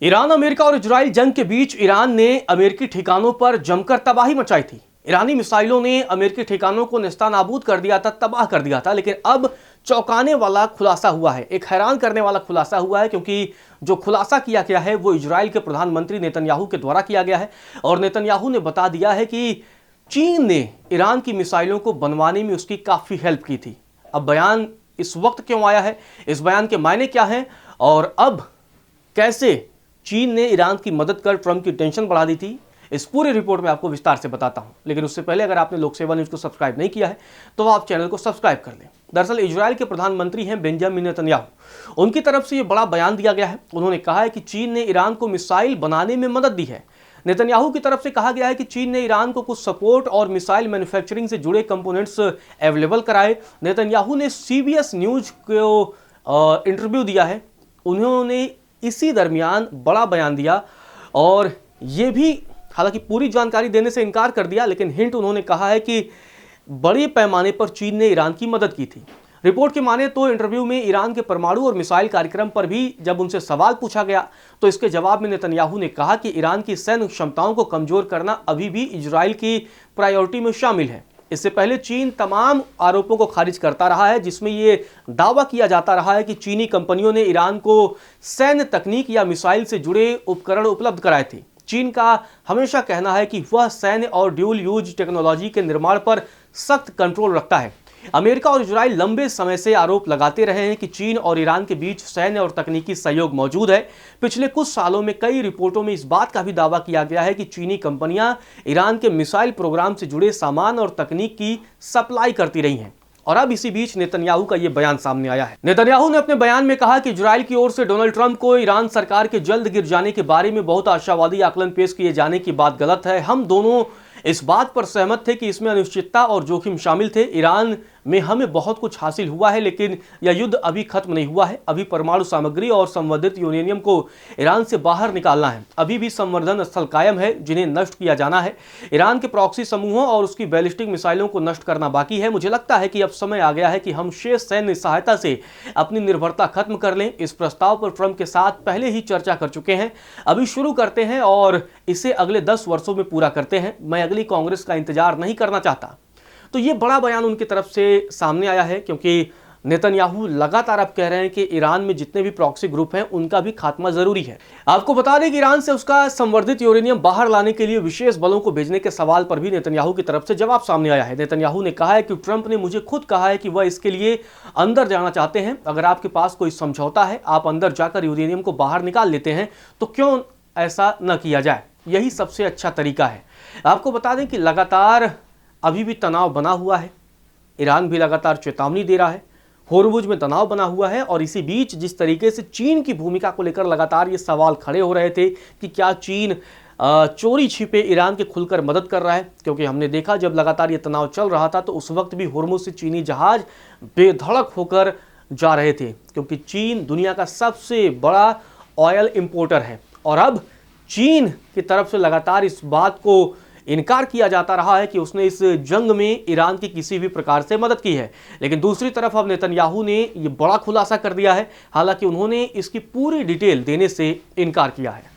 Iran, America और Israel जंग के बीच ईरान ने अमेरिकी ठिकानों पर जमकर तबाही मचाई थी। ईरानी मिसाइलों ने अमेरिकी ठिकानों को नेस्तनाबूद कर दिया था, तबाह कर दिया था। लेकिन अब चौंकाने वाला खुलासा हुआ है, एक हैरान करने वाला खुलासा हुआ है, क्योंकि जो खुलासा किया गया है वो इजराइल के प्रधानमंत्री नेतन्याहू के द्वारा किया गया है। और नेतन्याहू ने बता दिया है कि चीन ने ईरान की मिसाइलों को बनवाने में उसकी काफी हेल्प की थी। अब बयान इस वक्त क्यों आया है, इस बयान के मायने क्या हैं और अब कैसे चीन ने ईरान की मदद कर ट्रंप की टेंशन बढ़ा दी थी, इस पूरी रिपोर्ट में आपको विस्तार से बताता हूं। लेकिन उससे पहले अगर आपने लोक सेवा न्यूज को सब्सक्राइब नहीं किया है तो आप चैनल को सब्सक्राइब कर लें। दरअसल इजराइल के प्रधानमंत्री हैं बेंजामिन नेतन्याहू, उनकी तरफ से यह बड़ा बयान दिया गया है। उन्होंने कहा है कि चीन ने ईरान को मिसाइल बनाने में मदद दी है। नेतन्याहू की तरफ से कहा गया है कि चीन ने ईरान को कुछ सपोर्ट और मिसाइल मैन्युफैक्चरिंग से जुड़े कंपोनेंट्स अवेलेबल कराए। नेतन्याहू ने सीबीएस न्यूज को इंटरव्यू दिया है। उन्होंने इसी दरमियान बड़ा बयान दिया और यह भी हालांकि पूरी जानकारी देने से इनकार कर दिया, लेकिन हिंट उन्होंने कहा है कि बड़े पैमाने पर चीन ने ईरान की मदद की थी। रिपोर्ट के माने तो इंटरव्यू में ईरान के परमाणु और मिसाइल कार्यक्रम पर भी जब उनसे सवाल पूछा गया तो इसके जवाब में नेतन्याहू ने कहा कि ईरान की सैन्य क्षमताओं को कमजोर करना अभी भी इजराइल की प्रायोरिटी में शामिल है। इससे पहले चीन तमाम आरोपों को खारिज करता रहा है, जिसमें यह दावा किया जाता रहा है कि चीनी कंपनियों ने ईरान को सैन्य तकनीक या मिसाइल से जुड़े उपकरण उपलब्ध कराए थे। चीन का हमेशा कहना है कि वह सैन्य और ड्यूल यूज टेक्नोलॉजी के निर्माण पर सख्त कंट्रोल रखता है। अमेरिका और इजराइल लंबे समय से आरोप लगाते रहे हैं कि चीन और ईरान के बीच सैन्य और तकनीकी सहयोग मौजूद है। पिछले कुछ सालों में कई रिपोर्टों में इस बात का भी दावा किया गया है कि चीनी कंपनियां ईरान के मिसाइल प्रोग्राम से जुड़े सामान और तकनीक की सप्लाई करती रही हैं। और अब इसी बीच नेतन्याहू का यह बयान सामने आया है। नेतन्याहू ने अपने बयान में कहा कि इजराइल की ओर से डोनाल्ड ट्रंप को ईरान सरकार के जल्द गिर जाने के बारे में बहुत आशावादी आकलन पेश किए जाने की बात गलत है। हम दोनों इस बात पर सहमत थे कि इसमें अनिश्चितता और जोखिम शामिल थे। ईरान में हमें बहुत कुछ हासिल हुआ है, लेकिन यह युद्ध अभी खत्म नहीं हुआ है। अभी परमाणु सामग्री और संवर्धित यूरेनियम को ईरान से बाहर निकालना है। अभी भी संवर्धन स्थल कायम है जिन्हें नष्ट किया जाना है। ईरान के प्रॉक्सी समूहों और उसकी बैलिस्टिक मिसाइलों को नष्ट करना बाकी है। मुझे लगता है कि अब समय आ गया है कि हम शेष सैन्य सहायता से अपनी निर्भरता खत्म कर लें। इस प्रस्ताव पर ट्रंप के साथ पहले ही चर्चा कर चुके हैं। अभी शुरू करते हैं और इसे अगले 10 वर्षों में पूरा करते हैं। मैं अगली कांग्रेस का इंतजार नहीं करना चाहता। तो ये बड़ा बयान उनकी तरफ से सामने आया है, क्योंकि नेतन्याहू लगातार अब कह रहे हैं कि ईरान में जितने भी प्रॉक्सी ग्रुप हैं उनका भी खात्मा जरूरी है। आपको बता दें कि ईरान से उसका संवर्धित यूरेनियम बाहर लाने के लिए विशेष बलों को भेजने के सवाल पर भी नेतन्याहू की तरफ से जवाब सामने आया है। नेतन्याहू ने कहा है कि ट्रंप ने मुझे खुद कहा है कि वह इसके लिए अंदर जाना चाहते हैं। अगर आपके पास कोई समझौता है, आप अंदर जाकर यूरेनियम को बाहर निकाल लेते हैं, तो क्यों ऐसा न किया जाए? यही सबसे अच्छा तरीका है। आपको बता दें कि लगातार अभी भी तनाव बना हुआ है। ईरान भी लगातार चेतावनी दे रहा है। होर्मुज में तनाव बना हुआ है और इसी बीच जिस तरीके से चीन की भूमिका को लेकर लगातार ये सवाल खड़े हो रहे थे कि क्या चीन चोरी छिपे ईरान के खुलकर मदद कर रहा है, क्योंकि हमने देखा जब लगातार ये तनाव चल रहा था तो उस वक्त भी होर्मुज से चीनी जहाज बेधड़क होकर जा रहे थे, क्योंकि चीन दुनिया का सबसे बड़ा ऑयल इंपोर्टर है। और अब चीन की तरफ से लगातार इस बात को इनकार किया जाता रहा है कि उसने इस जंग में ईरान की किसी भी प्रकार से मदद की है। लेकिन दूसरी तरफ अब नेतन्याहू ने यह बड़ा खुलासा कर दिया है, हालांकि उन्होंने इसकी पूरी डिटेल देने से इनकार किया है।